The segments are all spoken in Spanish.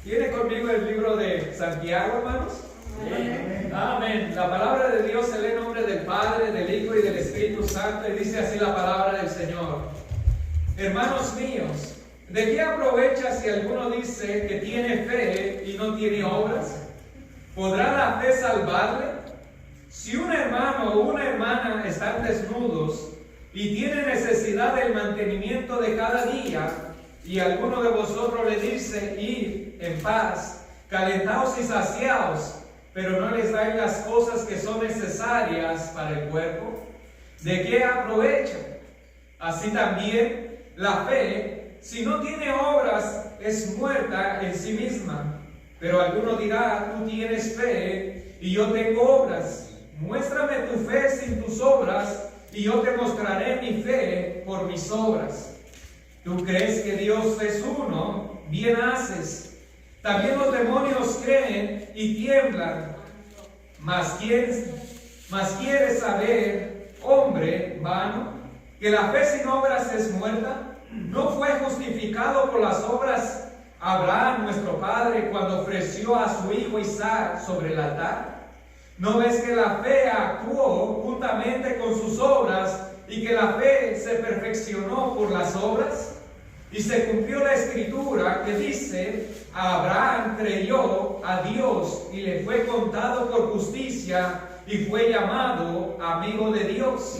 ¿Tiene conmigo el libro de Santiago, hermanos? Amén. Amén. La palabra de Dios se lee en nombre del Padre, del Hijo y del Espíritu Santo, y dice así la palabra del Señor. Hermanos míos, ¿de qué aprovecha si alguno dice que tiene fe y no tiene obras? ¿Podrá la fe salvarle? Si un hermano o una hermana están desnudos y tienen necesidad del mantenimiento de cada día, y alguno de vosotros le dice: id en paz, calentaos y saciaos, pero no les dais las cosas que son necesarias para el cuerpo, ¿de qué aprovecha? Así también la fe, si no tiene obras, es muerta en sí misma. Pero alguno dirá: tú tienes fe y yo tengo obras. Muéstrame tu fe sin tus obras, y yo te mostraré mi fe por mis obras. ¿Tú crees que Dios es uno? Bien haces. También los demonios creen y tiemblan. Mas quieres saber, hombre vano, que la fe sin obras es muerta. ¿No fue justificado por las obras Abraham, nuestro padre, cuando ofreció a su hijo Isaac sobre el altar? ¿No ves que la fe actuó juntamente con sus obras y que la fe se perfeccionó por las obras? Y se cumplió la escritura que dice: Abraham creyó a Dios y le fue contado por justicia y fue llamado amigo de Dios.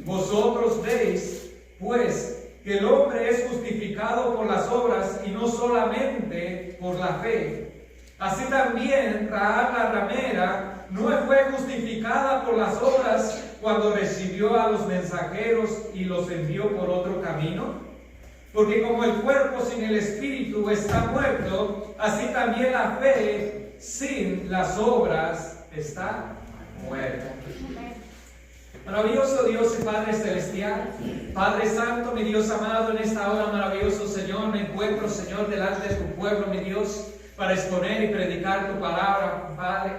Vosotros veis, pues, que el hombre es justificado por las obras y no solamente por la fe. Así también Rahab la ramera no fue justificada por las obras cuando recibió a los mensajeros y los envió por otro camino. Porque como el cuerpo sin el espíritu está muerto, así también la fe sin las obras está muerta. Maravilloso Dios y Padre celestial, Padre santo, mi Dios amado, en esta hora, maravilloso Señor, me encuentro, Señor, delante de tu pueblo, mi Dios, para exponer y predicar tu palabra, Padre.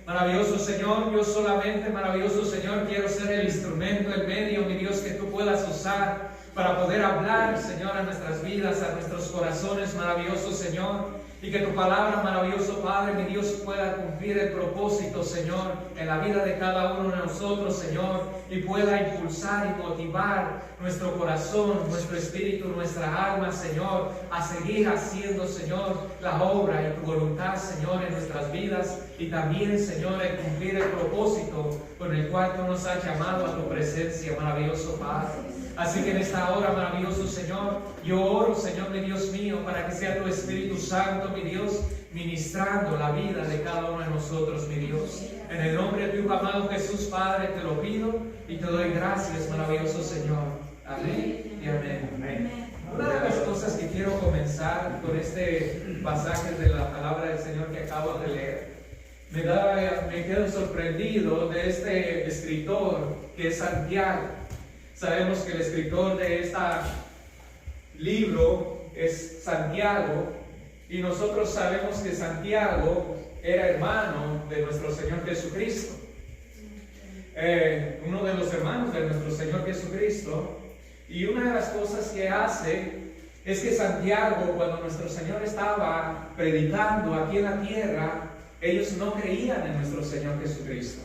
Maravilloso Señor, yo solamente, maravilloso Señor, quiero ser el instrumento, el medio, mi Dios, que tú puedas usar para poder hablar, Señor, a nuestras vidas, a nuestros corazones, maravilloso Señor. Y que tu palabra, maravilloso Padre, mi Dios, pueda cumplir el propósito, Señor, en la vida de cada uno de nosotros, Señor, y pueda impulsar y motivar nuestro corazón, nuestro espíritu, nuestra alma, Señor, a seguir haciendo, Señor, la obra y tu voluntad, Señor, en nuestras vidas, y también, Señor, en cumplir el propósito con el cual tú nos has llamado a tu presencia, maravilloso Padre. Así que en esta hora, maravilloso Señor, yo oro, Señor, mi Dios mío, para que sea tu Espíritu Santo, mi Dios, ministrando la vida de cada uno de nosotros, mi Dios. En el nombre de tu amado Jesús, Padre, te lo pido y te doy gracias, maravilloso Señor. Amén y amén. Amén. Una de las cosas que quiero comenzar con este pasaje de la palabra del Señor que acabo de leer, me quedo sorprendido de este escritor que es Santiago. Sabemos que el escritor de este libro es Santiago, y nosotros sabemos que Santiago era hermano de nuestro Señor Jesucristo. Uno de los hermanos de nuestro Señor Jesucristo. Y una de las cosas que hace es que Santiago, cuando nuestro Señor estaba predicando aquí en la tierra, ellos no creían en nuestro Señor Jesucristo.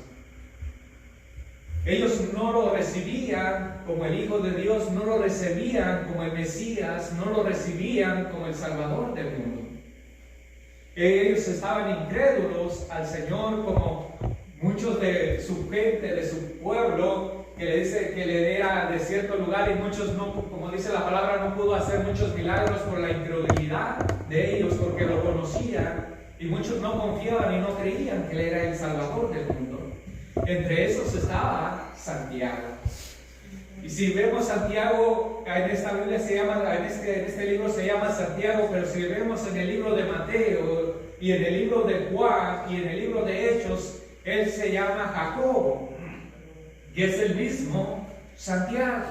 Ellos no lo recibían como el Hijo de Dios, no lo recibían como el Mesías, no lo recibían como el Salvador del mundo. Ellos estaban incrédulos al Señor, como muchos de su gente, de su pueblo, que le dice que le era de cierto lugar, y muchos no, como dice la palabra, no pudo hacer muchos milagros por la incredulidad de ellos, porque lo conocían, y muchos no confiaban y no creían que Él era el Salvador del mundo. Entre esos estaba Santiago. Y si vemos Santiago, en esta Biblia se llama, en este libro se llama Santiago, pero si vemos en el libro de Mateo, y en el libro de Juan, y en el libro de Hechos, él se llama Jacobo, que es el mismo Santiago.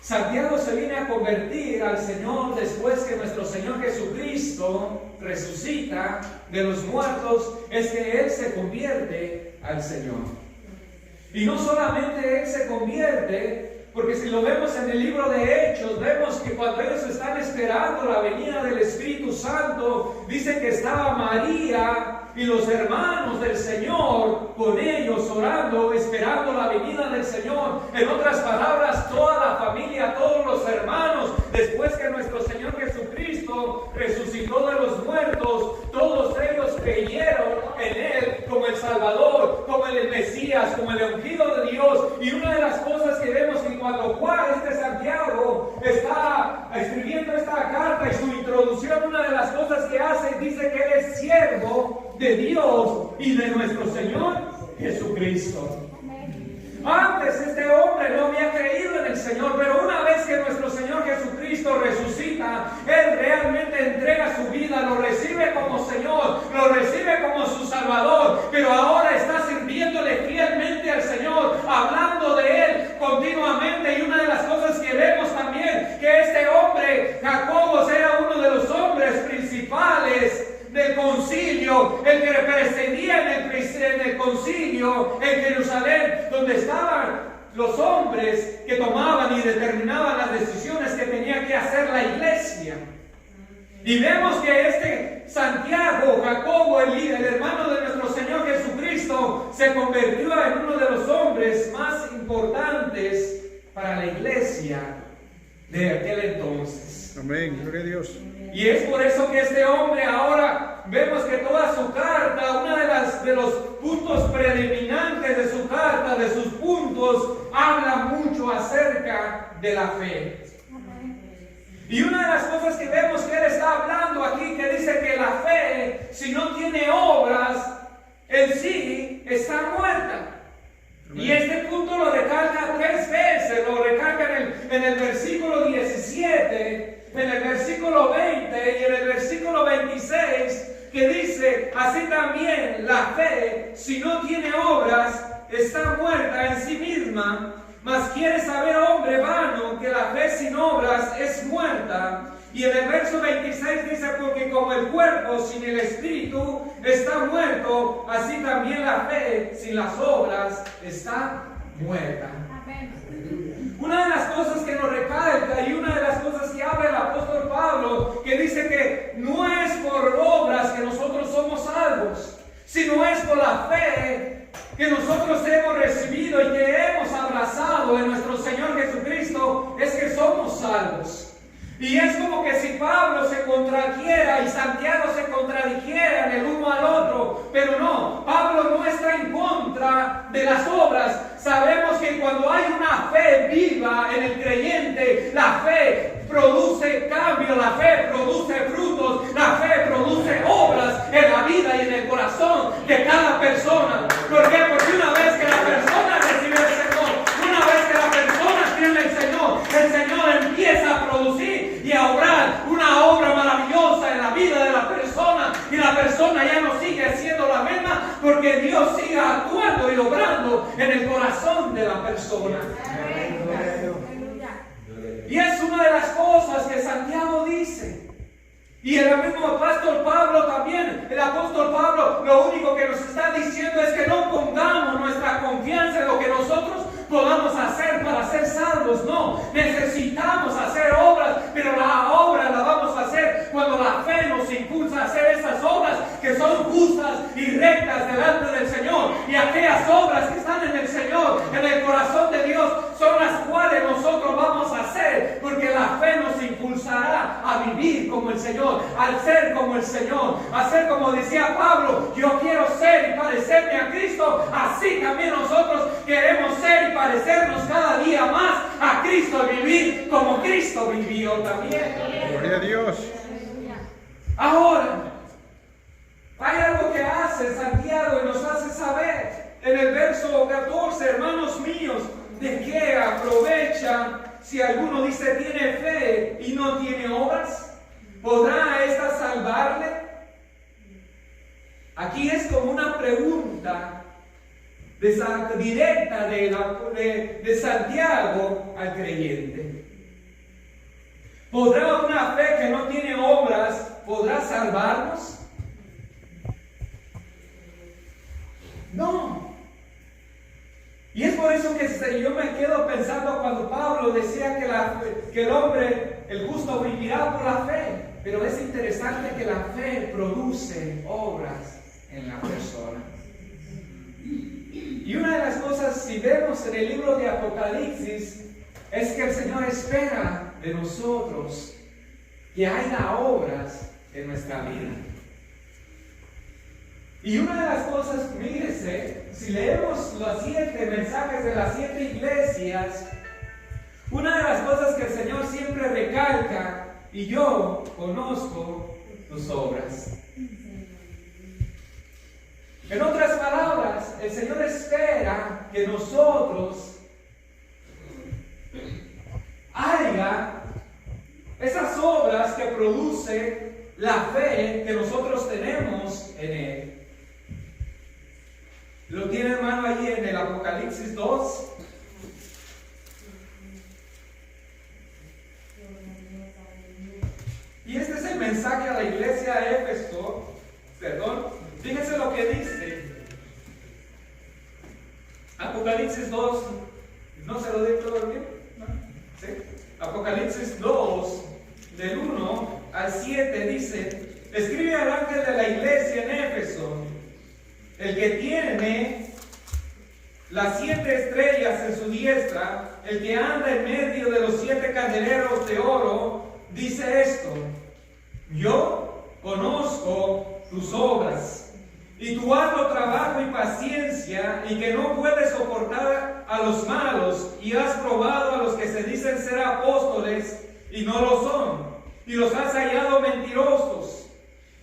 Santiago se viene a convertir al Señor después que nuestro Señor Jesucristo resucita de los muertos, es que Él se convierte al Señor. Y no solamente Él se convierte, porque si lo vemos en el libro de Hechos, vemos que cuando ellos están esperando la venida del Espíritu Santo, dice dice que estaba María y los hermanos del Señor con ellos orando, esperando la venida del Señor. En otras palabras, toda la familia, todos los hermanos, después que nuestro Señor Jesucristo resucitó de los muertos, todos ellos creyeron en Él como el Salvador, como el Mesías, como el ungido de Dios. Y una de las cosas que vemos que cuando Juan, Santiago, está escribiendo esta carta y su introducción, una de las cosas que hace, dice que Él es siervo de Dios y de nuestro Señor Jesucristo. Antes este hombre no había creído en el Señor, pero una vez que nuestro Señor Jesucristo resucita, Él realmente entrega su vida, lo recibe como Señor, lo recibe como su Salvador, pero ahora está sirviéndole fielmente al Señor, hablando de Él continuamente. Y una de las cosas que vemos también, que este hombre, Jacobo, era uno de los hombres principales del concilio, el que represenía en el concilio en Jerusalén, donde estaban los hombres que tomaban y determinaban las decisiones que tenía que hacer la iglesia. Y vemos que este Santiago, Jacobo, el hermano de nuestro Señor Jesucristo, se convirtió en uno de los hombres más importantes para la iglesia de aquel entonces. Amén, gloria a Dios. Y es por eso que este hombre ahora vemos que toda su carta, una de los puntos predominantes de su carta, de sus puntos, habla mucho acerca de la fe. Y una de las cosas que vemos que él está hablando aquí, que dice que la fe, si no tiene obras en sí, está muerta. Y este punto lo recalca 3 veces, lo recalca en el versículo 17, en el versículo 20 y en el versículo 26, que dice, así también la fe, si no tiene obras, está muerta en sí misma. Mas quiere saber, hombre vano, que la fe sin obras es muerta. Y en el verso 26 dice, porque como el cuerpo sin el espíritu está muerto, así también la fe sin las obras está muerta. Una de las cosas que nos recalca y una de las cosas que habla el apóstol Pablo, que dice que no es por obras que nosotros somos salvos, sino es por la fe que nosotros hemos recibido y que hemos abrazado en nuestro Señor Jesucristo, es que somos salvos. Y es como que si Pablo se contradijera y Santiago se contradijeran el uno al otro, pero no, Pablo no está en contra de las obras. Sabemos que cuando hay una fe viva en el creyente, la fe produce cambio, la fe produce frutos, la fe produce obras en la vida y en el corazón de cada persona. ¿Por qué? Porque una vez que la persona recibe el Señor, una vez que la persona tiene el Señor empieza a producir y a obrar una obra maravillosa en la vida de la persona, y la persona ya no sigue siendo la misma, porque Dios sigue actuando y obrando en el corazón de la persona. Y es una de las cosas que Santiago dice. Y el mismo apóstol Pablo también, el apóstol Pablo, lo único que nos está diciendo es que no pongamos nuestra confianza en lo que nosotros podamos hacer para ser salvos. No, necesitamos hacer obras, pero la obra la vamos a hacer cuando la fe nos impulsa a hacer esas obras que son justas y rectas delante del Señor. Y aquellas obras que están en el Señor, en el corazón de Dios, son las cuales nosotros vamos a hacer, porque la fe nos impulsará a vivir como el Señor, al ser como el Señor, a ser como decía Pablo, yo quiero ser y parecerme a Cristo, así también nosotros queremos ser y parecernos cada día más a Cristo, vivir como Cristo vivió también. Gloria a Dios. Ahora, hay algo que hace Santiago y nos hace saber en el verso 14, hermanos míos, ¿de qué aprovecha si alguno dice tiene fe y no tiene obras? ¿Podrá esta salvarle? Aquí es como una pregunta directa de Santiago al creyente. ¿Podrá una fe que no tiene obras, podrá salvarnos? No. Y es por eso que yo me quedo pensando cuando Pablo decía que el hombre, el justo, vivirá por la fe. pero es interesante que la fe produce obras en la persona. Y una de las cosas, si vemos en el libro de Apocalipsis, es que el Señor espera de nosotros que haya obras en nuestra vida. Y una de las cosas, mírese, si leemos los 7 mensajes de las 7 iglesias, una de las cosas que el Señor siempre recalca, y yo conozco tus obras. En otras palabras, el Señor espera que nosotros haya esas obras que produce la fe que nosotros tenemos en Él. Lo tiene, hermano, allí en el Apocalipsis 2. Y este es el mensaje a la iglesia de Éfeso. Fíjense lo que dice. Apocalipsis 2. ¿No se lo digo todo bien? ¿No? ¿Sí? Apocalipsis 2, del 1 al 7 dice: escribe al ángel de la iglesia en Éfeso, el que tiene las 7 estrellas en su diestra, el que anda en medio de los 7 candeleros de oro, dice esto: yo conozco tus obras, y tu arduo trabajo y paciencia, y que no puedes soportar a los malos, y has probado a los que se dicen ser apóstoles y no lo son, y los has hallado mentirosos,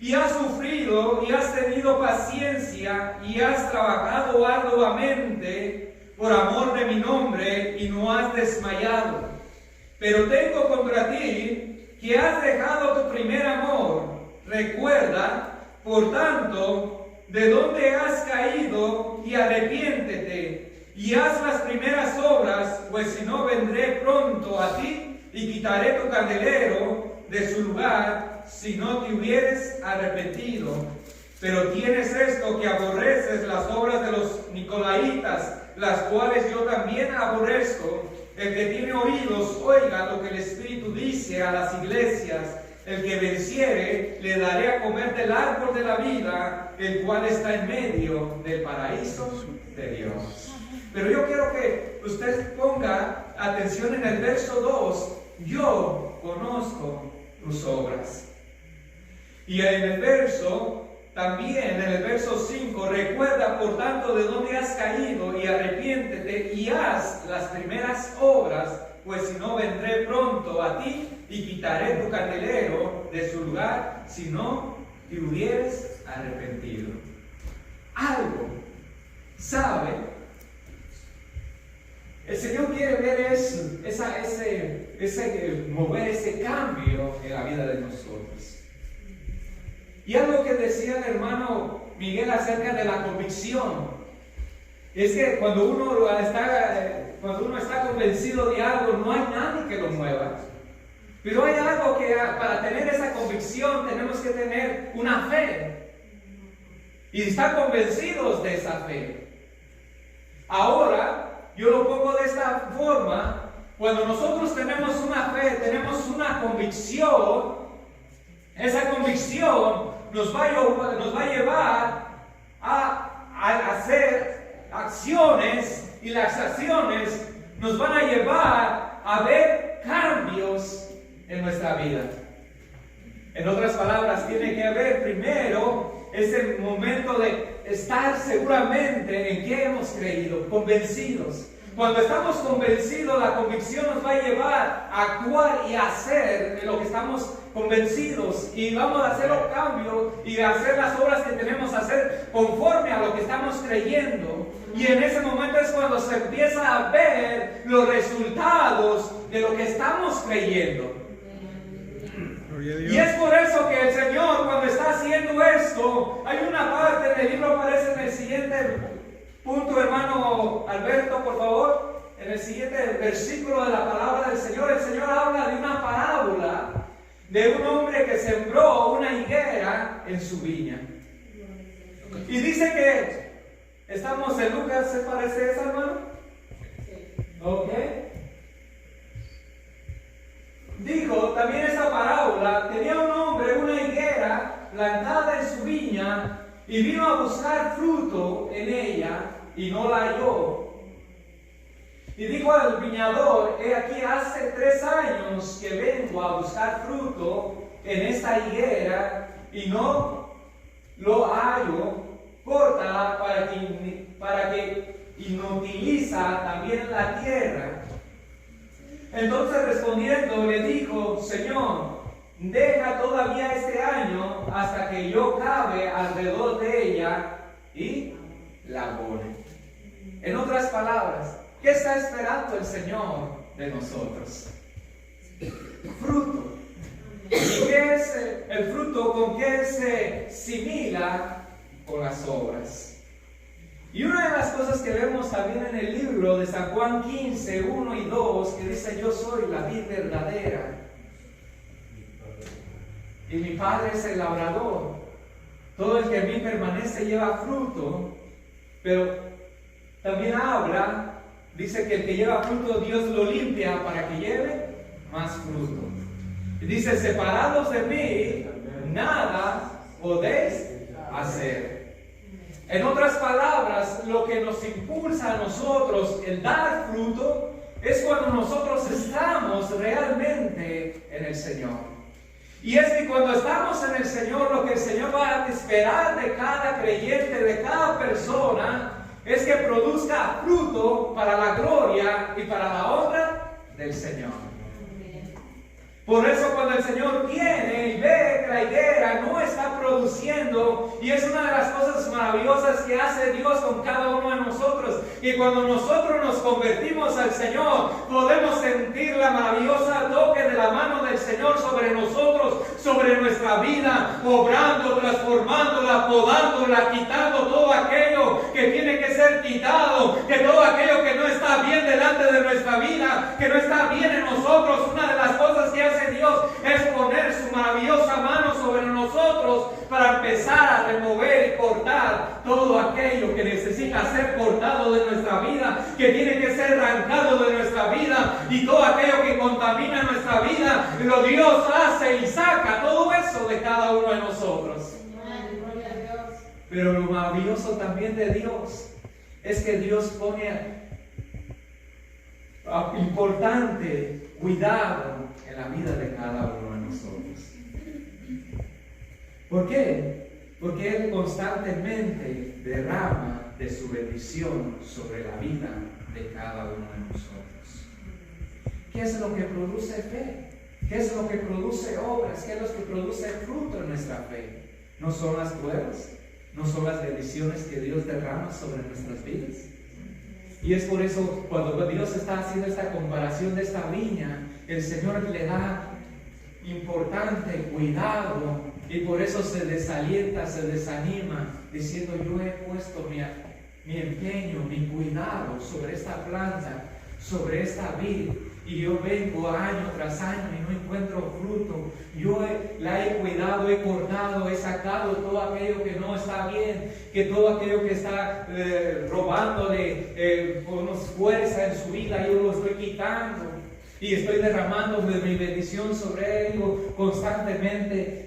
y has sufrido y has tenido paciencia, y has trabajado arduamente por amor de mi nombre, y no has desmayado. Pero tengo contra ti que has dejado tu primer amor. Recuerda, por tanto, de dónde has caído, y arrepiéntete, y haz las primeras obras, pues si no, vendré pronto a ti, y quitaré tu candelero de su lugar, si no te hubieres arrepentido. Pero tienes esto, que aborreces las obras de los nicolaitas, las cuales yo también aborrezco. El que tiene oídos, oiga lo que el Espíritu dice a las iglesias. El que venciere, le daré a comer del árbol de la vida, el cual está en medio del paraíso de Dios. Pero yo quiero que usted ponga atención en el verso 2. Yo conozco tus obras. Y en el verso, también en el verso 5, recuerda por tanto de dónde has caído, y arrepiéntete, y haz las primeras obras, pues si no, vendré pronto a ti, y quitaré tu candelero de su lugar, si no te hubieres arrepentido. Algo, ¿sabe? El Señor quiere ver eso, mover ese cambio en la vida de nosotros. Y algo que decía el hermano Miguel acerca de la convicción, es que cuando uno está convencido de algo, no hay nadie que lo mueva. Pero hay algo que para tener esa convicción tenemos que tener una fe. Y estar convencidos de esa fe. Ahora, yo lo pongo de esta forma: cuando nosotros tenemos una fe, tenemos una convicción, esa convicción nos va a llevar a hacer acciones, y las acciones nos van a llevar a ver cambios en nuestra vida. En otras palabras, tiene que haber primero ese momento de estar seguramente en qué hemos creído, convencidos. Cuando estamos convencidos, la convicción nos va a llevar a actuar y a hacer de lo que estamos convencidos, y vamos a hacer los cambios y a hacer las obras que tenemos que hacer conforme a lo que estamos creyendo. Y en ese momento es cuando se empieza a ver los resultados de lo que estamos creyendo. Y es por eso que el Señor, cuando está haciendo esto, hay una parte en el libro, aparece en el siguiente punto, hermano Alberto, por favor, en el siguiente versículo de la palabra del Señor. El Señor habla de una parábola de un hombre que sembró una higuera en su viña. Y dice que estamos en Lucas, ¿se parece eso, hermano? Ok. Dijo también esa parábola: tenía un hombre plantada en su viña y vino a buscar fruto en ella y no la halló. Y dijo al viñador: he aquí hace 3 años que vengo a buscar fruto en esta higuera y no lo hallo. Córtala para que inutiliza también la tierra. Entonces respondiendo le dijo: Señor, deja todavía este año hasta que yo cabe alrededor de ella y la abone. En otras palabras, ¿qué está esperando el Señor de nosotros? Fruto. ¿Y qué es el fruto? ¿Con qué se simila? Con las obras. Y una de las cosas que vemos también en el libro de San Juan 15, 1 y 2, que dice: yo soy la vid verdadera y mi Padre es el labrador. Todo el que en mí permanece lleva fruto, pero también habla, dice que el que lleva fruto Dios lo limpia para que lleve más fruto. Y dice: separados de mí, nada podéis hacer. En otras palabras, lo que nos impulsa a nosotros el dar fruto es cuando nosotros estamos realmente en el Señor. Y es que cuando estamos en el Señor, lo que el Señor va a esperar de cada creyente, de cada persona, es que produzca fruto para la gloria y para la honra del Señor. Por eso cuando el Señor viene y ve que la higuera no está produciendo, y es una de las cosas maravillosas que hace Dios con cada uno de nosotros, y cuando nosotros nos convertimos al Señor, podemos sentir la maravillosa toque de la mano del Señor sobre nosotros, sobre nuestra vida, obrando, transformándola, podándola, quitando todo aquello que tiene que ser quitado, que todo aquello que no está bien delante de nuestra vida, que no está bien en nosotros. Una de las cosas que hace Dios es poner su maravillosa mano sobre nosotros para empezar a remover y cortar todo aquello que necesita ser cortado de nuestra vida, que tiene que ser arrancado de nuestra vida, y todo aquello que contamina nuestra vida, lo Dios hace y saca todo eso de cada uno de nosotros. Pero lo maravilloso también de Dios es que Dios pone importante cuidado en la vida de cada uno de nosotros. ¿Por qué? Porque Él constantemente derrama de su bendición sobre la vida de cada uno de nosotros. ¿Qué es lo que produce fe? ¿Qué es lo que produce obras? ¿Qué es lo que produce fruto en nuestra fe? ¿No son las pruebas? ¿No son las bendiciones que Dios derrama sobre nuestras vidas? Y es por eso, cuando Dios está haciendo esta comparación de esta viña, el Señor le da importante cuidado, y por eso se desalienta, se desanima, diciendo: yo he puesto mi empeño, mi cuidado sobre esta planta, sobre esta vid, y yo vengo año tras año y no encuentro fruto. Yo la he cuidado, he cortado, he sacado todo aquello que no está bien, que todo aquello que está robándole con fuerza en su vida, yo lo estoy quitando. Y estoy derramando mi bendición sobre ello constantemente,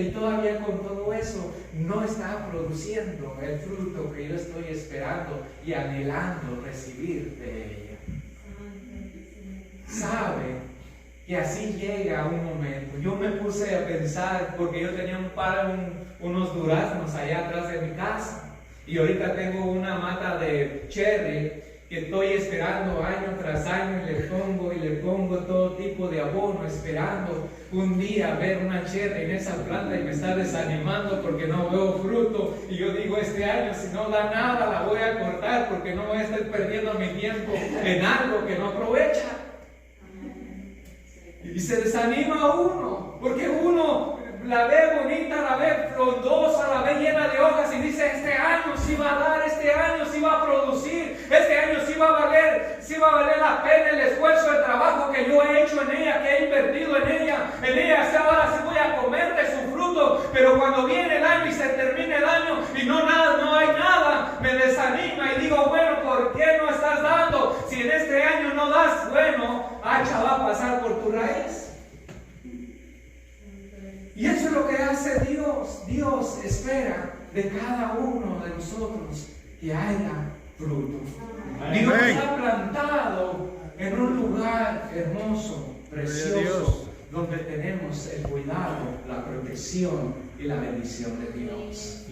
y todavía con todo eso no está produciendo el fruto que yo estoy esperando y anhelando recibir de ella. Sabe que así llega un momento. Yo me puse a pensar, porque yo tenía unos duraznos allá atrás de mi casa, y ahorita tengo una mata de cherry que estoy esperando año tras año, y le pongo todo tipo de abono, esperando un día ver una cherry en esa planta, y me está desanimando porque no veo fruto. Y yo digo: este año, si no da nada, la voy a cortar, porque no voy a estar perdiendo mi tiempo en algo que no aprovecha. Y se desanima uno, porque uno la ve bonita, la ve frondosa, la ve llena de hojas, y dice: este año sí va a dar, este año sí va a producir, este año sí va a valer la pena el esfuerzo, el trabajo que yo he hecho en ella, que he invertido en ella, ahora sí voy a comer de su fruto. Pero cuando viene el año y se termina el año y no hay nada, me desanima y digo: bueno, ¿por qué no estás dando? Si en este año no das, bueno, hacha va a pasar por tu raíz. Y eso es lo que hace Dios. Dios espera de cada uno de nosotros que haya fruto. Dios nos ha plantado en un lugar hermoso, precioso, donde tenemos el cuidado, la protección y la bendición de Dios.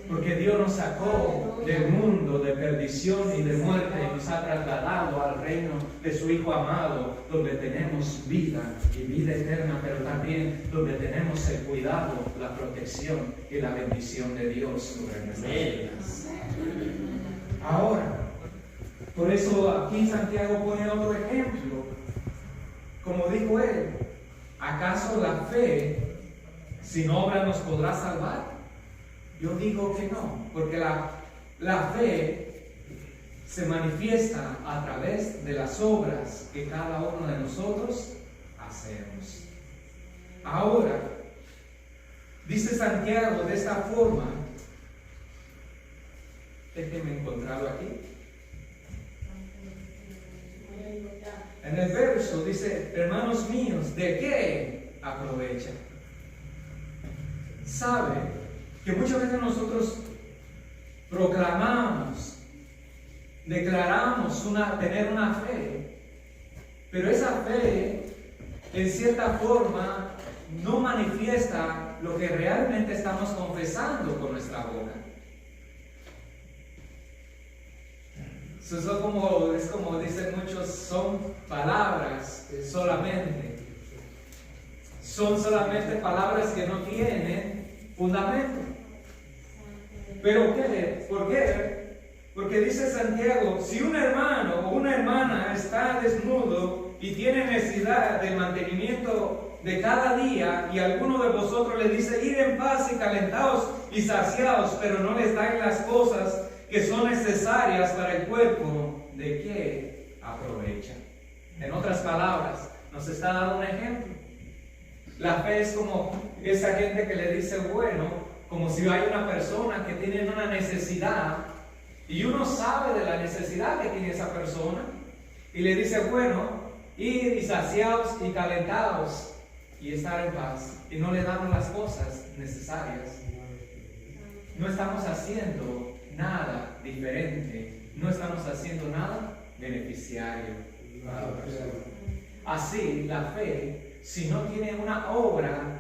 Porque Dios nos sacó del mundo de perdición y de muerte y nos ha trasladado al reino de su Hijo amado, donde tenemos vida y vida eterna, pero también donde tenemos el cuidado, la protección y la bendición de Dios sobre nuestras vidas. Ahora, por eso aquí Santiago pone otro ejemplo. Como dijo él, ¿acaso la fe sin obra nos podrá salvar? Yo digo que no, porque la fe se manifiesta a través de las obras que cada uno de nosotros hacemos. Ahora, dice Santiago de esta forma, déjenme encontrarlo aquí. En el verso dice, hermanos míos, ¿de qué aprovechan? Sabe que muchas veces nosotros proclamamos, declaramos tener una fe, pero esa fe en cierta forma no manifiesta lo que realmente estamos confesando con nuestra boca. Eso es como dicen muchos, son palabras solamente. Son solamente palabras que no tienen fundamento. ¿Pero qué? ¿Por qué? Porque dice Santiago, si un hermano o una hermana está desnudo y tiene necesidad de mantenimiento de cada día, y alguno de vosotros le dice, id en paz y calentaos y saciaos, pero no les dais las cosas que son necesarias para el cuerpo, ¿de qué aprovecha? En otras palabras, nos está dando un ejemplo. La fe es como esa gente que le dice, bueno, como si hay una persona que tiene una necesidad y uno sabe de la necesidad que tiene esa persona y le dice, bueno, id y saciaos y calentaos y estar en paz, y no le damos las cosas necesarias. No estamos haciendo nada diferente, no estamos haciendo nada beneficiario para la persona. Así, la fe, si no tiene una obra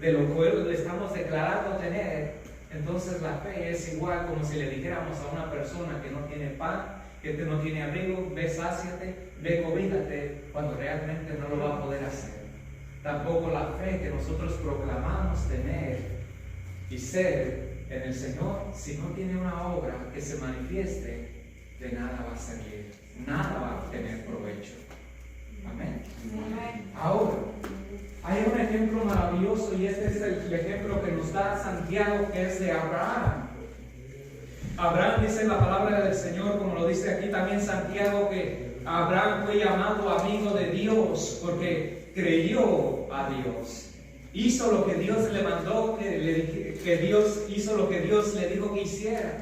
de lo cual le estamos declarando tener, entonces la fe es igual como si le dijéramos a una persona que no tiene pan, que no tiene abrigo, ve, sáciate, ve, cobíjate, cuando realmente no lo va a poder hacer. Tampoco la fe que nosotros proclamamos tener y ser en el Señor, si no tiene una obra que se manifieste, de nada va a servir, nada va a tener provecho. Amén. Ahora, hay un ejemplo maravilloso, y este es el ejemplo que nos da Santiago, que es de Abraham. Abraham, dice la palabra del Señor, como lo dice aquí también Santiago, que Abraham fue llamado amigo de Dios porque creyó a Dios. Hizo lo que Dios le mandó, que Dios hizo lo que Dios le dijo que hiciera.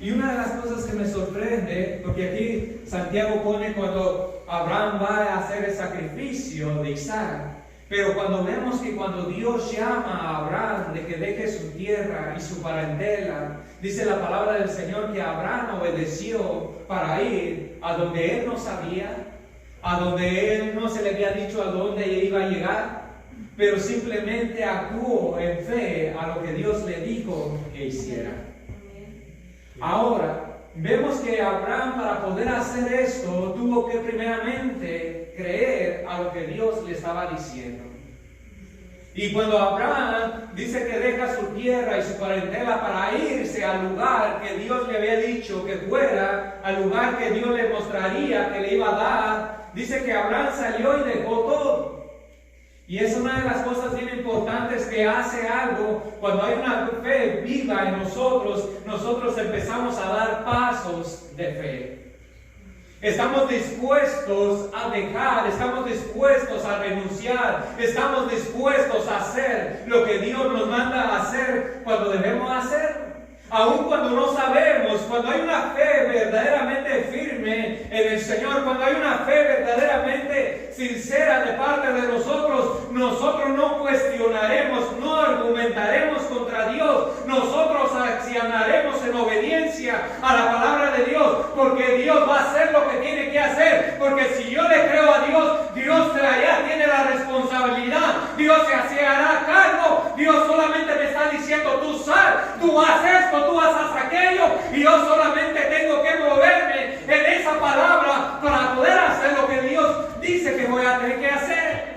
Y una de las cosas que me sorprende, porque aquí Santiago pone cuando Abraham va a hacer el sacrificio de Isaac, pero cuando vemos que cuando Dios llama a Abraham de que deje su tierra y su parentela, dice la palabra del Señor que Abraham obedeció para ir a donde él no sabía, a donde él no se le había dicho a dónde iba a llegar, pero simplemente actuó en fe a lo que Dios le dijo que hiciera. Ahora, vemos que Abraham, para poder hacer esto, tuvo que primeramente creer a lo que Dios le estaba diciendo. Y cuando Abraham dice que deja su tierra y su parentela para irse al lugar que Dios le había dicho que fuera, al lugar que Dios le mostraría, que le iba a dar, dice que Abraham salió y dejó todo. Y es una de las cosas bien importantes que hace algo. Cuando hay una fe viva en nosotros, nosotros empezamos a dar pasos de fe. Estamos dispuestos a dejar, estamos dispuestos a renunciar, estamos dispuestos a hacer lo que Dios nos manda a hacer cuando debemos hacer. Aun cuando no sabemos, cuando hay una fe verdaderamente firme en el Señor, cuando hay una fe verdaderamente sincera de parte de nosotros, nosotros no cuestionaremos, no argumentaremos contra tú haz esto, tú haz aquello, y yo solamente tengo que moverme en esa palabra para poder hacer lo que Dios dice que voy a tener que hacer.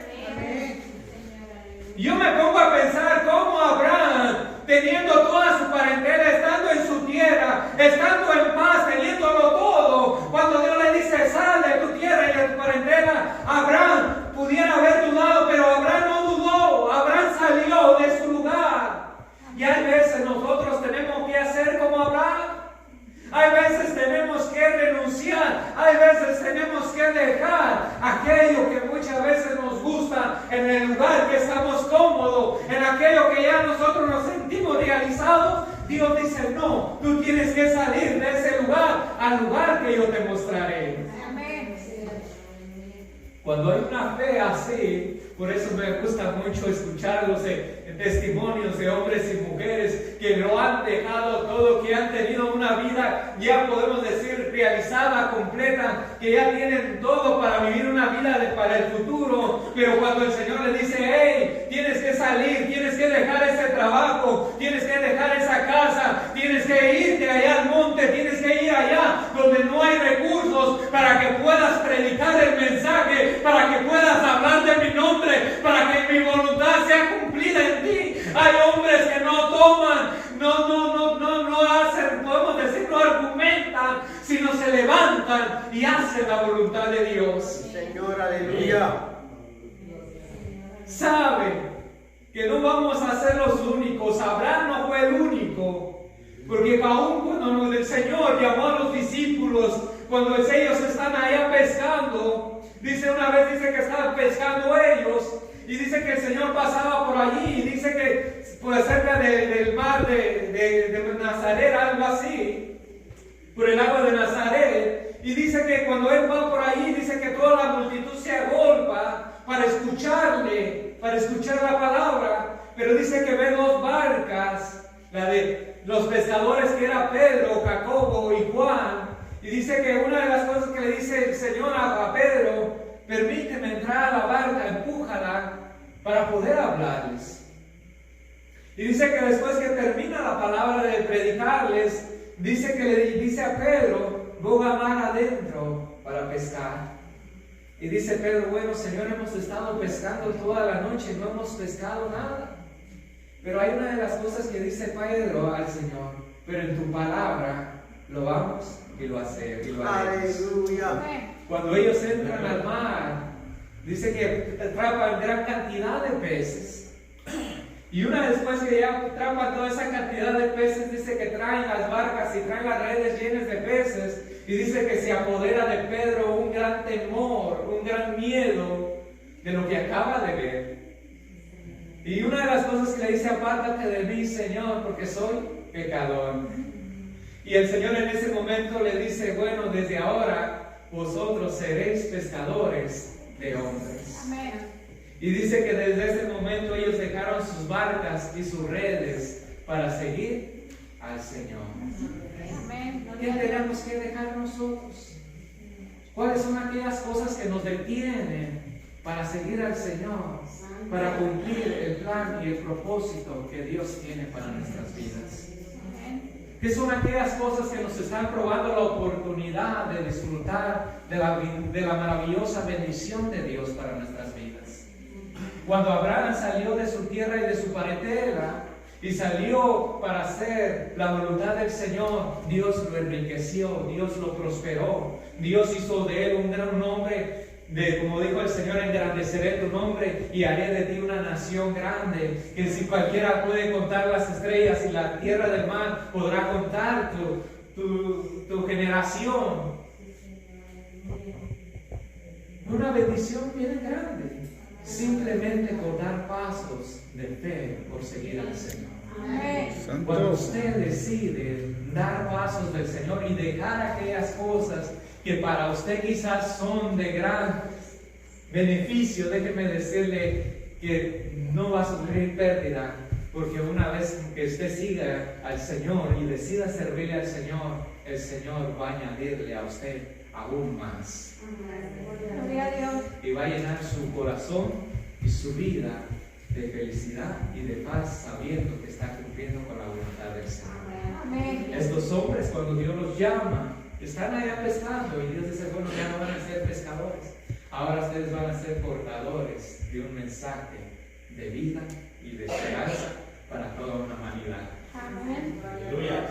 Yo me pongo a pensar cómo Abraham, teniendo toda su parentela, estando en su tierra, estando en paz, teniéndolo todo, cuando Dios le dice, sal de tu tierra y de tu parentela, Abraham pudiera haber dudado, pero Abraham no dudó, Abraham salió de su lugar. Y hay veces nosotros tenemos que hacer como Abraham. Hay veces tenemos que renunciar, hay veces tenemos que dejar aquello que muchas veces nos gusta en el lugar que estamos cómodos, en aquello que ya nosotros nos sentimos realizados. Dios dice, no, tú tienes que salir de ese lugar al lugar que yo te mostraré. Amén. Cuando hay una fe así, por eso me gusta mucho escuchar los testimonios de hombres y mujeres que lo han dejado todo, que han tenido una vida, ya podemos decir, realizada, completa, que ya tienen todo para vivir una vida para el futuro, pero cuando el Señor le dice, hey, tienes que salir, tienes que dejar ese trabajo, tienes que dejar esa casa, tienes que irte allá al monte, tienes que ir allá donde no hay recursos para que puedas predicar el mensaje, para que puedas hablar de mi nombre, para que mi voluntad sea cumplida en ti. Hay hombres que no toman, no hacen, podemos decir, no argumentan, sino se levantan y hacen la voluntad de Dios. Señor, aleluya. Saben que no vamos a ser los únicos. Abraham no fue el único, porque aún cuando el Señor llamó a los discípulos, cuando ellos están allá pescando, dice una vez, dice que estaban pescando ellos, y dice que el Señor pasaba por allí, y dice que pues cerca del mar de Nazaret, algo así, por el agua de Nazaret, y dice que cuando él va por allí, dice que toda la multitud se agolpa para escucharle, para escuchar la palabra, pero dice que ve dos barcas, la de los pescadores que era Pedro, Jacobo y Juan, y dice que una de las cosas que le dice el Señor a Pedro, permíteme entrar a la barca, empújala para poder hablarles. Y dice que después que termina la palabra de predicarles, dice que le dice a Pedro, boga mar adentro para pescar. Y dice Pedro, bueno Señor, hemos estado pescando toda la noche, no hemos pescado nada. Pero hay una de las cosas que dice Pedro al Señor, pero en tu palabra lo vamos y lo hacemos. Aleluya. Cuando ellos entran al mar, dice que atrapan gran cantidad de peces. Y una después que ya atrapan toda esa cantidad de peces, dice que traen las barcas y traen las redes llenas de peces. Y dice que se apodera de Pedro un gran temor, un gran miedo de lo que acaba de ver. Y una de las cosas que le dice, apártate de mí, Señor, porque soy pecador. Y el Señor en ese momento le dice, bueno, desde ahora vosotros seréis pescadores de hombres. Amén. Y dice que desde ese momento ellos dejaron sus barcas y sus redes para seguir al Señor. Amén. ¿Qué tenemos que dejar nosotros? ¿Cuáles son aquellas cosas que nos detienen para seguir al Señor? Para cumplir el plan y el propósito que Dios tiene para nuestras vidas. ¿Qué son aquellas cosas que nos están probando la oportunidad de disfrutar de la maravillosa bendición de Dios para nuestras vidas? Cuando Abraham salió de su tierra y de su parentela y salió para hacer la voluntad del Señor, Dios lo enriqueció, Dios lo prosperó, Dios hizo de él un gran hombre. Como dijo el Señor, engrandeceré tu nombre y haré de ti una nación grande, que si cualquiera puede contar las estrellas y la tierra del mar, podrá contar tu generación. Una bendición bien grande, simplemente por dar pasos de fe por seguir al Señor. Amén. Cuando usted decide dar pasos del Señor y dejar aquellas cosas que para usted quizás son de gran beneficio, déjeme decirle que no va a sufrir pérdida, porque una vez que usted siga al Señor y decida servirle al Señor, el Señor va a añadirle a usted aún más. Y va a llenar su corazón y su vida de felicidad y de paz, sabiendo que está cumpliendo cumpliendo con la voluntad del Señor. Amén. Estos hombres, cuando Dios los llama, están allá pescando y Dios dice, bueno, ya no van a ser pescadores. Ahora ustedes van a ser portadores de un mensaje de vida y de esperanza para toda una humanidad. Amén. Aleluya.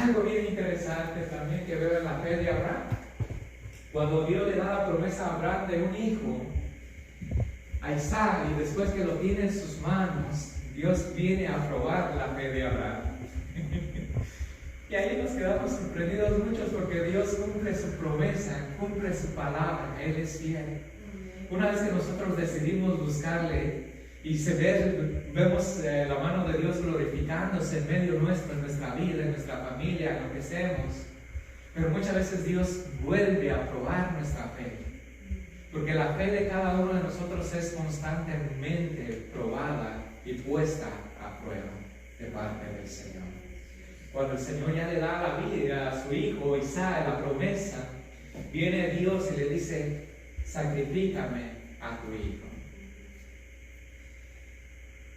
Algo bien interesante también que veo en la fe de Abraham. Cuando Dios le da la promesa a Abraham de un hijo, a Isaac, y después que lo tiene en sus manos, Dios viene a probar la fe de Abraham. Y ahí nos quedamos sorprendidos muchos porque Dios cumple su promesa, cumple su palabra, Él es fiel. Una vez que nosotros decidimos buscarle y vemos la mano de Dios glorificándose en medio nuestro, en nuestra vida, en nuestra familia, en lo que hacemos. Pero muchas veces Dios vuelve a probar nuestra fe. Porque la fe de cada uno de nosotros es constantemente probada y puesta a prueba de parte del Señor. Cuando el Señor ya le da la vida a su hijo Isaac, la promesa, viene Dios y le dice, sacrifícame a tu hijo.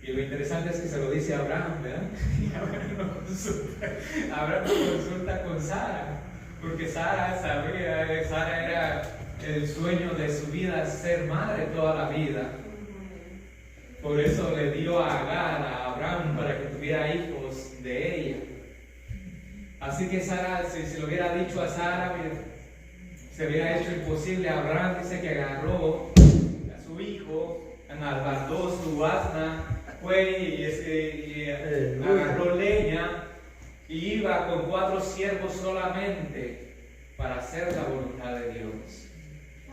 Y lo interesante es que se lo dice a Abraham, ¿verdad? Y Abraham no consulta con Sara, porque Sara era el sueño de su vida, ser madre toda la vida. Por eso le dio a Agar, a Abraham, para que tuviera hijos de ella. Así que Sara, si lo hubiera dicho a Sara, se hubiera hecho imposible. Abraham dice que agarró a su hijo, enalbardó su asna, fue y agarró leña y iba con 4 siervos solamente para hacer la voluntad de Dios.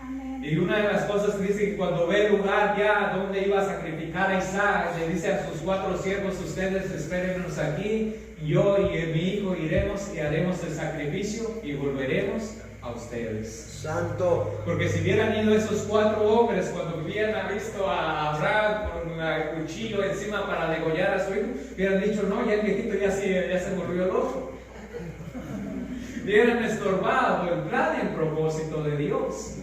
Amén. Y una de las cosas que dice que cuando ve el lugar ya donde iba a sacrificar a Isaac, le dice a sus 4 siervos, ustedes espérennos aquí, yo y mi hijo iremos y haremos el sacrificio y volveremos a ustedes. Santo. Porque si hubieran ido esos 4 hombres cuando hubieran visto a Abraham con el cuchillo encima para degollar a su hijo, hubieran dicho, no, ya el viejito ya se volvió loco. Hubieran estorbado el plan y el propósito de Dios.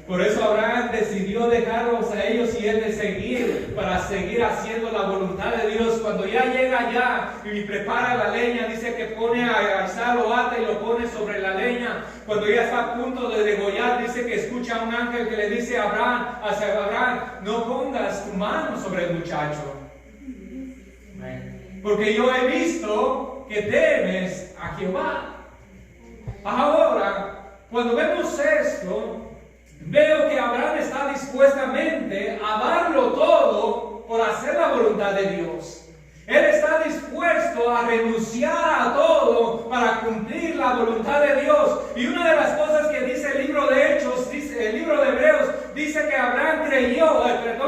Por eso Abraham decidió dejarlos a ellos y él de seguir, para seguir haciendo la voluntad de Dios. Cuando ya llega allá y prepara la leña, dice que pone a Isaac, lo ata y lo pone sobre la leña. Cuando ya está a punto de degollar, dice que escucha a un ángel que le dice a Abraham, no pongas tu mano sobre el muchacho, porque yo he visto que temes a Jehová. Ahora, cuando vemos esto, veo que Abraham está dispuestamente a darlo todo por hacer la voluntad de Dios. Él está dispuesto a renunciar a todo para cumplir la voluntad de Dios. Y una de las cosas que dice el libro de Hechos, el libro de Hebreos, dice que Abraham creyó,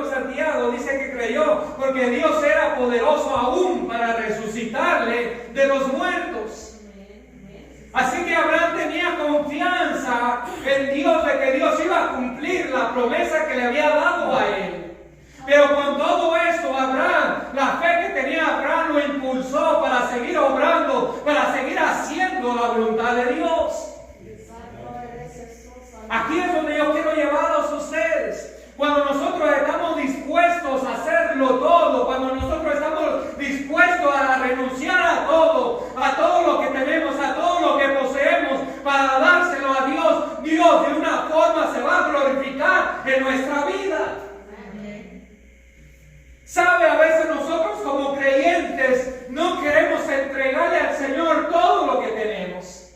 Santiago dice que creyó, porque Dios era poderoso aún para resucitarle de los muertos. Así que Abraham tenía confianza en Dios de que Dios iba a cumplir la promesa que le había dado a él. Pero con todo esto, Abraham, la fe que tenía Abraham lo impulsó para seguir obrando, para seguir haciendo la voluntad de Dios. Aquí es donde yo quiero llevarlos a ustedes. Cuando nosotros estamos dispuestos a hacerlo todo, cuando nosotros estamos dispuestos a renunciar a todo lo que tenemos, a todo lo que poseemos, para dárselo a Dios, Dios de una forma se va a glorificar en nuestra vida. ¿Sabe? A veces nosotros como creyentes no queremos entregarle al Señor todo lo que tenemos.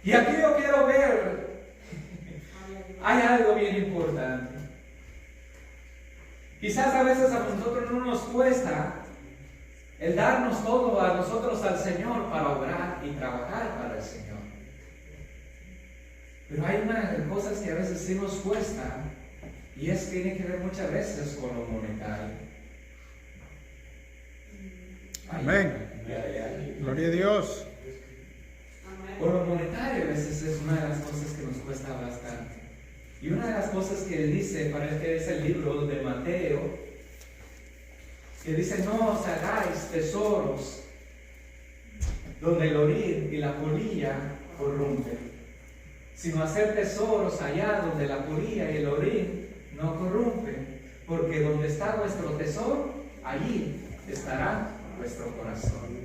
Y aquí yo quiero ver, hay algo bien importante. Quizás a veces a nosotros no nos cuesta el darnos todo a nosotros al Señor para obrar y trabajar para el Señor. Pero hay unas cosas que a veces sí nos cuesta, y tiene que ver muchas veces con lo monetario. Amén. Gloria a Dios. Con lo monetario a veces es una de las cosas que nos cuesta bastante. Y una de las cosas que dice, parece que es el libro de Mateo, que dice, no os hagáis tesoros donde el orín y la polilla corrompen, sino hacer tesoros allá donde la polilla y el orín no corrompen, porque donde está vuestro tesoro, allí estará vuestro corazón.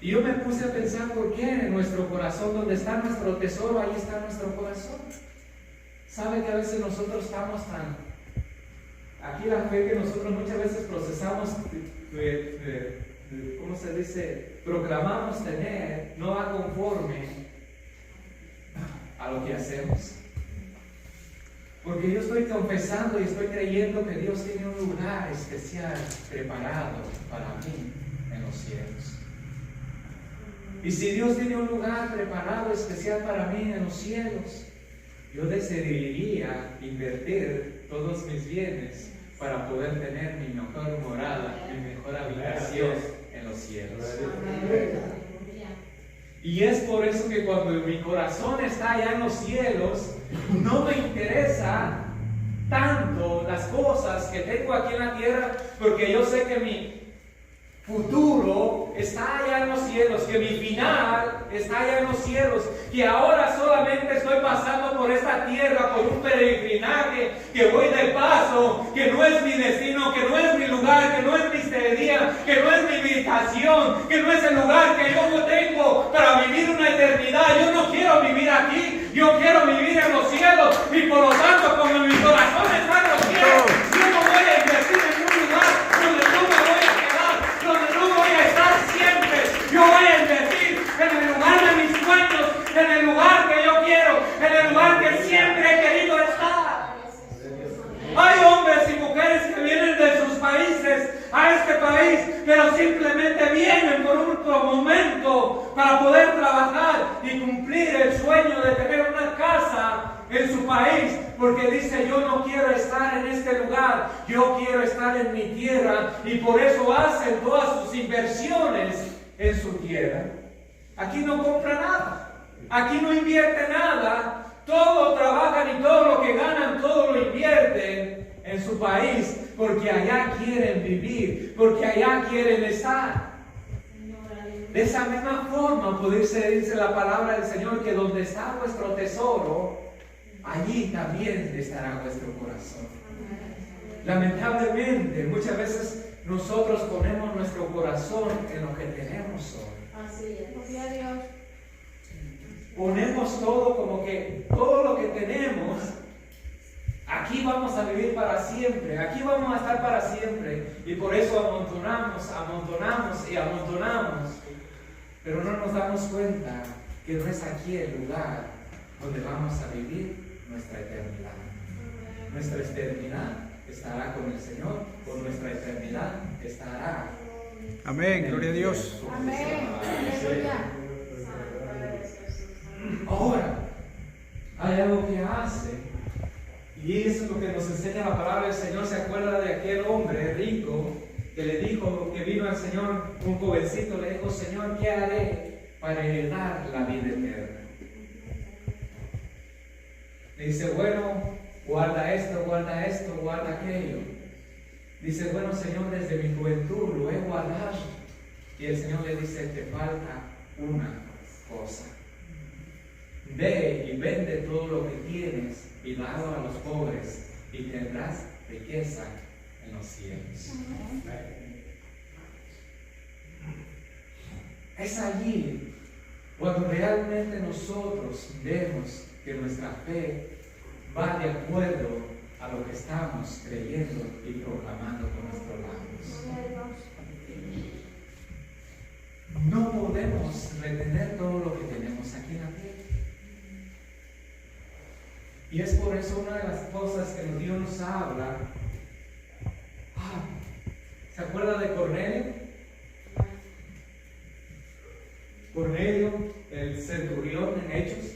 Y yo me puse a pensar, ¿por qué en nuestro corazón, donde está nuestro tesoro, ahí está nuestro corazón? ¿Sabe que a veces nosotros estamos tan... Aquí la fe que nosotros muchas veces procesamos, ¿cómo se dice? Proclamamos tener, no va conforme a lo que hacemos. Porque yo estoy confesando y estoy creyendo que Dios tiene un lugar especial preparado para mí en los cielos. Y si Dios tiene un lugar preparado especial para mí en los cielos, yo decidiría invertir todos mis bienes para poder tener mi mejor morada, mi mejor habitación en los cielos. Y es por eso que cuando mi corazón está allá en los cielos, no me interesa tanto las cosas que tengo aquí en la tierra, porque yo sé que mi futuro está allá en los cielos, que mi final está allá en los cielos, que ahora solamente estoy pasando por esta tierra, por un peregrinaje, que voy de paso, que no es mi destino, que no es mi lugar, que no es mi estadía, que no es mi habitación, que no es el lugar que yo tengo para vivir una eternidad. Yo no quiero vivir aquí, yo quiero vivir en los cielos, y por lo tanto, como mi corazón está en los cielos, yo no voy a invertir en un lugar donde no me voy a quedar, donde no voy a estar siempre. Yo voy a invertir en el lugar de mis sueños, en el lugar que yo quiero, en el lugar que siempre he querido estar. Hay hombres y mujeres que vienen de sus países a este país, pero simplemente vienen por un momento para poder trabajar y cumplir el sueño de tener una casa en su país, porque dice: yo no quiero estar en este lugar, yo quiero estar en mi tierra, y por eso hacen todas sus inversiones en su tierra. Aquí no compra nada, aquí no invierte nada, todo trabajan y todo lo que ganan, todo lo invierten en su país, porque allá quieren vivir, porque allá quieren estar. De esa misma forma pudiese decirse la palabra del Señor, que donde está vuestro tesoro, allí también estará vuestro corazón. Lamentablemente, muchas veces nosotros ponemos nuestro corazón en lo que tenemos hoy. Así es. Gloria a Dios. Ponemos todo como que todo lo que tenemos, aquí vamos a vivir para siempre, aquí vamos a estar para siempre, y por eso amontonamos y amontonamos, pero no nos damos cuenta que no es aquí el lugar donde vamos a vivir nuestra eternidad. Nuestra eternidad estará con el Señor, o nuestra eternidad estará. Amén, gloria a Dios. Amén. Aleluya. Ahora, hay algo que hace, y eso es lo que nos enseña la palabra del Señor. Se acuerda de aquel hombre rico que le dijo, que vino al Señor, un jovencito, le dijo: Señor, ¿qué haré para heredar la vida eterna? Le dice: bueno, guarda esto, guarda aquello. Dice: bueno, Señor, desde mi juventud lo he guardado. Y el Señor le dice: te falta una cosa. Ve y vende todo lo que tienes y dalo a los pobres, y tendrás riqueza en los cielos. Es allí cuando realmente nosotros vemos que nuestra fe va de acuerdo a lo que estamos creyendo y proclamando con nuestros labios. No podemos retener todo lo que tenemos aquí en la tierra. Y es por eso una de las cosas que Dios nos habla. ¿Se acuerda de Cornelio? Cornelio, el centurión en Hechos.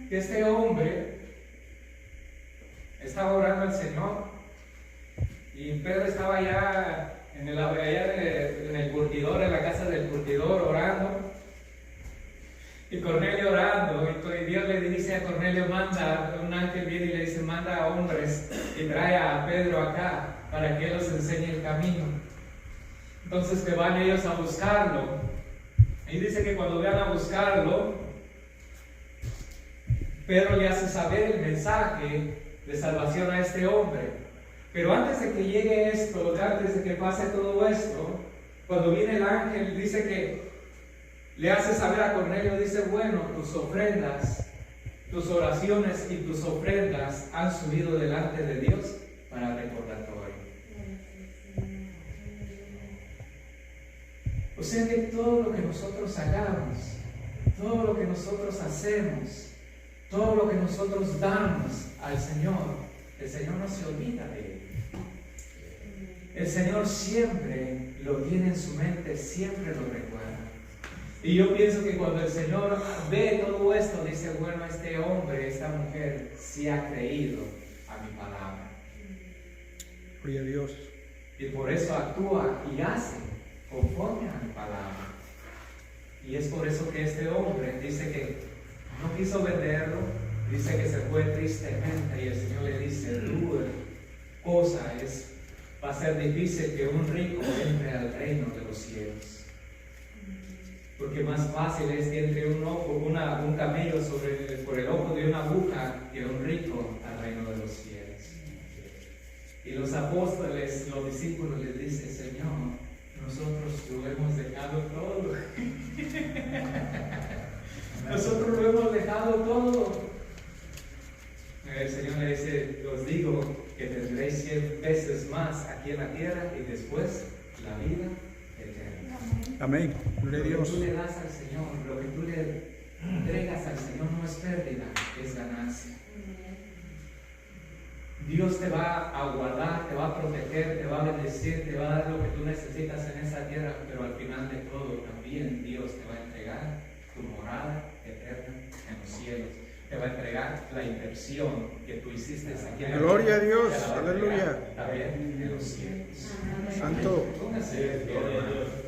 Que este hombre estaba orando al Señor, y Pedro estaba allá en el curtidor, en la casa del curtidor, orando. Y Cornelio orando, y Dios le dice a Cornelio: manda, un ángel viene y le dice: manda a hombres y trae a Pedro acá para que él los enseñe el camino. Entonces que van ellos a buscarlo, y dice que cuando van a buscarlo, Pedro le hace saber el mensaje de salvación a este hombre. Pero antes de que llegue esto, antes de que pase todo esto, cuando viene el ángel, dice que le hace saber a Cornelio, dice, bueno, tus ofrendas, tus oraciones y tus ofrendas han subido delante de Dios para recordatorio. O sea que todo lo que nosotros hagamos, todo lo que nosotros hacemos, todo lo que nosotros damos al Señor, el Señor no se olvida de él. El Señor siempre lo tiene en su mente, siempre lo recuerda. Y yo pienso que cuando el Señor ve todo esto, dice, bueno, este hombre, esta mujer, sí ha creído a mi palabra. Gloria a Dios. Y por eso actúa y hace conforme a mi palabra. Y es por eso que este hombre dice que no quiso venderlo, dice que se fue tristemente, y el Señor le dice, va a ser difícil que un rico entre al reino de los cielos. Porque más fácil es que entre un camello por el ojo de una aguja que un rico al reino de los cielos. Y los apóstoles, los discípulos les dicen, Señor, nosotros lo hemos dejado todo. Nosotros lo hemos dejado todo. El Señor le dice, os digo que tendréis 100 veces más aquí en la tierra y después la vida eterna. Amén. Gloria a Lo que Dios. tú le das al Señor, lo que tú le entregas al Señor no es pérdida, es ganancia. Dios te va a guardar, te va a proteger, te va a bendecir, te va a dar lo que tú necesitas en esa tierra, pero al final de todo también Dios te va a entregar tu morada eterna en los cielos. Te va a entregar la inversión que tú hiciste aquí en la Gloria a tierra, Dios. te la va a Aleluya. entregar también en los cielos. Santo. Póngase de pie, hermano.